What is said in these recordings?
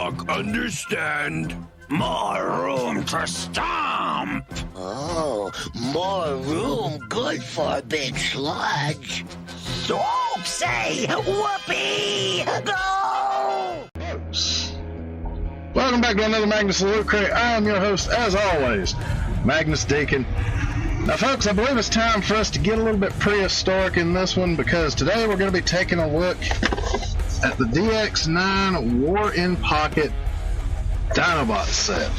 talk, understand? More room to stomp! Oh, more room good for a big sludge. Swoop say, whoopee, go! Folks, welcome back to another Magnus Loot Crate. I am your host, as always, Magnus Deacon. Now folks, I believe it's time for us to get a little bit prehistoric in this one, because today we're going to be taking a look at the DX9 War in Pocket Dinobots set.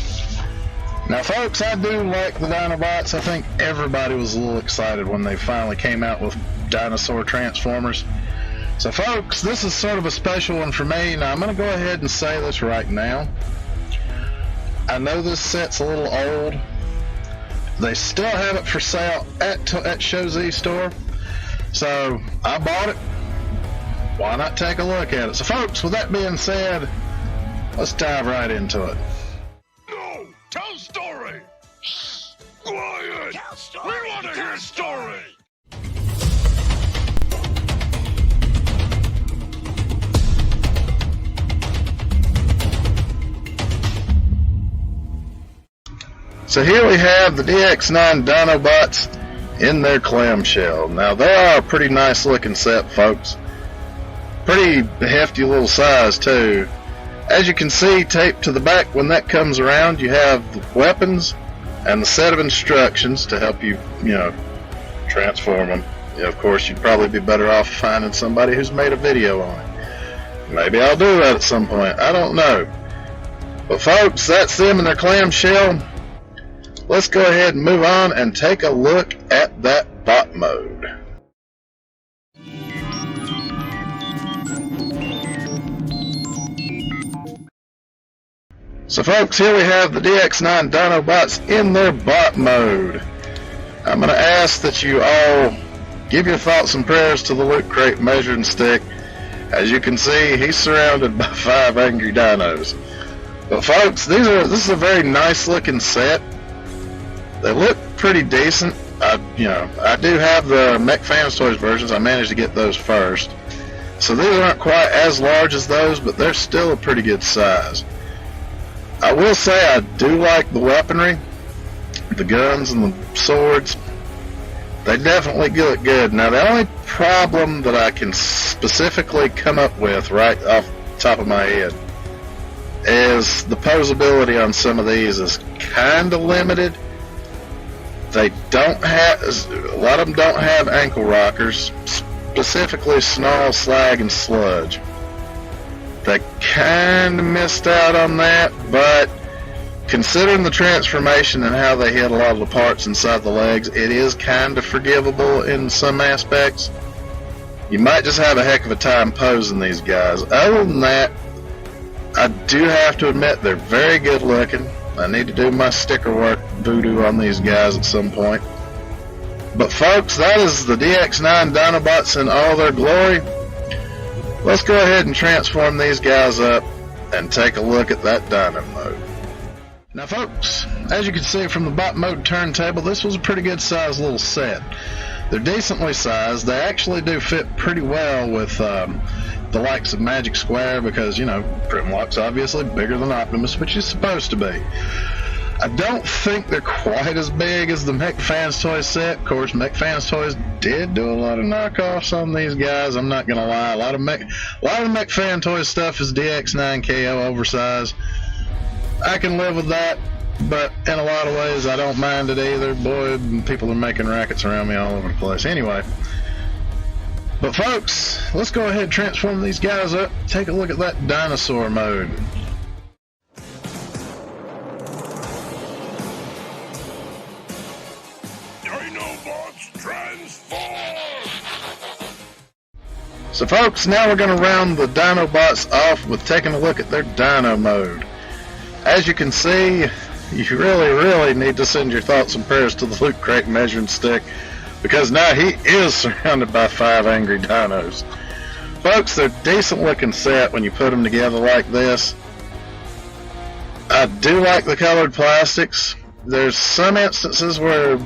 Now folks, I do like the Dinobots. I think everybody was a little excited when they finally came out with dinosaur transformers. So folks, this is sort of a special one for me. Now I'm going to go ahead and say this right now. I know this set's a little old. They still have it for sale at ShowZStore. So I bought it. Why not take a look at it? So folks, with that being said, let's dive right into it. No! Tell story! Quiet! Tell story, We want to hear story! So here we have the DX9 Dinobots in their clamshell. Now they are a pretty nice looking set, folks. Pretty hefty little size too. As you can see, taped to the back when that comes around, you have the weapons and the set of instructions to help you, transform them. Of course, you'd probably be better off finding somebody who's made a video on it. Maybe I'll do that at some point. I don't know. But folks, that's them in their clamshell. Let's go ahead and move on and take a look at that bot mode. So folks, here we have the DX9 Dinobots in their bot mode. I'm going to ask that you all give your thoughts and prayers to the Loot Crate measuring stick. As you can see, he's surrounded by 5 angry dinos. But folks, this is a very nice looking set. They look pretty decent. I do have the Mech Fans Toys versions. I managed to get those first. So these aren't quite as large as those, but they're still a pretty good size. I will say I do like the weaponry, the guns and the swords. They definitely look good. Now the only problem that I can specifically come up with right off the top of my head is the posability on some of these is kind of limited. They don't have, a lot of them don't have ankle rockers, specifically Snarl, Slag, and Sludge. They kind of missed out on that, but considering the transformation and how they hit a lot of the parts inside the legs, it is kind of forgivable in some aspects. You might just have a heck of a time posing these guys. Other than that, I do have to admit they're very good looking. I need to do my sticker work voodoo on these guys at some point. But folks, that is the DX9 Dinobots in all their glory. Let's go ahead and transform these guys up and take a look at that Dino Mode. Now folks, as you can see from the bot mode turntable, this was a pretty good sized little set. They're decently sized. They actually do fit pretty well with the likes of Magic Square because, Primlock's obviously bigger than Optimus, which is supposed to be. I don't think they're quite as big as the Mech Fans Toys set. Of course, Mech Fans Toys did do a lot of knockoffs on these guys. I'm not gonna lie. A lot of Mech Fan Toys stuff is DX9 KO oversized. I can live with that, but in a lot of ways, I don't mind it either. Boy, people are making rackets around me all over the place. Anyway. But folks, let's go ahead and transform these guys up. Take a look at that dinosaur mode. Dinobots transform! So folks, now we're going to round the Dinobots off with taking a look at their Dino Mode. As you can see, you really need to send your thoughts and prayers to the Loot Crate measuring stick, because now he is surrounded by 5 angry dinos. Folks, they're a decent looking set when you put them together like this. I do like the colored plastics. There's some instances where,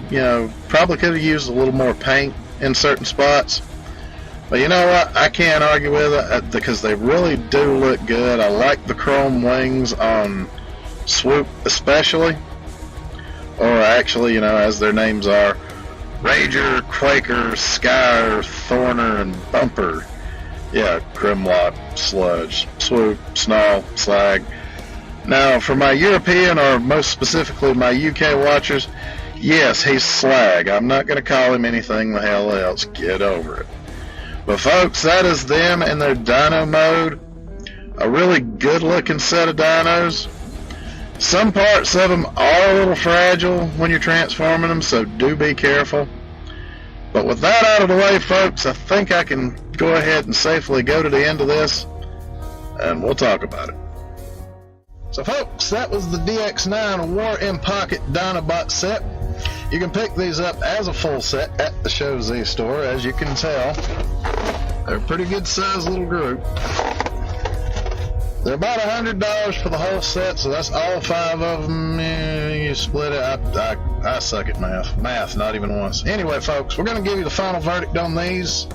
probably could have used a little more paint in certain spots. But you know what? I can't argue with it because they really do look good. I like the chrome wings on Swoop especially. Or actually, you know, as their names are, Rager, Quaker, Skyr, Thorner, and Bumper. Yeah, Grimlock, Sludge, Swoop, Snarl, Slag. Now, for my European, or most specifically my UK watchers, yes, he's Slag. I'm not going to call him anything the hell else. Get over it. But folks, that is them in their Dino Mode. A really good looking set of dinos. Some parts of them are a little fragile when you're transforming them, so do be careful. But with that out of the way, folks, I think I can go ahead and safely go to the end of this, and we'll talk about it. So folks, that was the DX9 War in Pocket Dinobot set. You can pick these up as a full set at the ShowZStore, as you can tell. They're a pretty good sized little group. They're about $100 for the whole set, so that's all 5 of them. You split it. I suck at math. Math, not even once. Anyway, folks, we're going to give you the final verdict on these,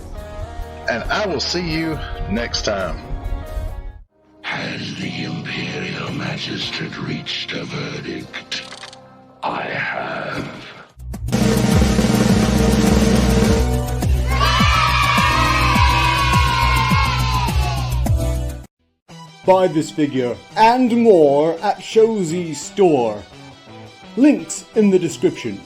and I will see you next time. Has the Imperial Magistrate reached a verdict? I have. Buy this figure and more at ShowZStore. Links in the description.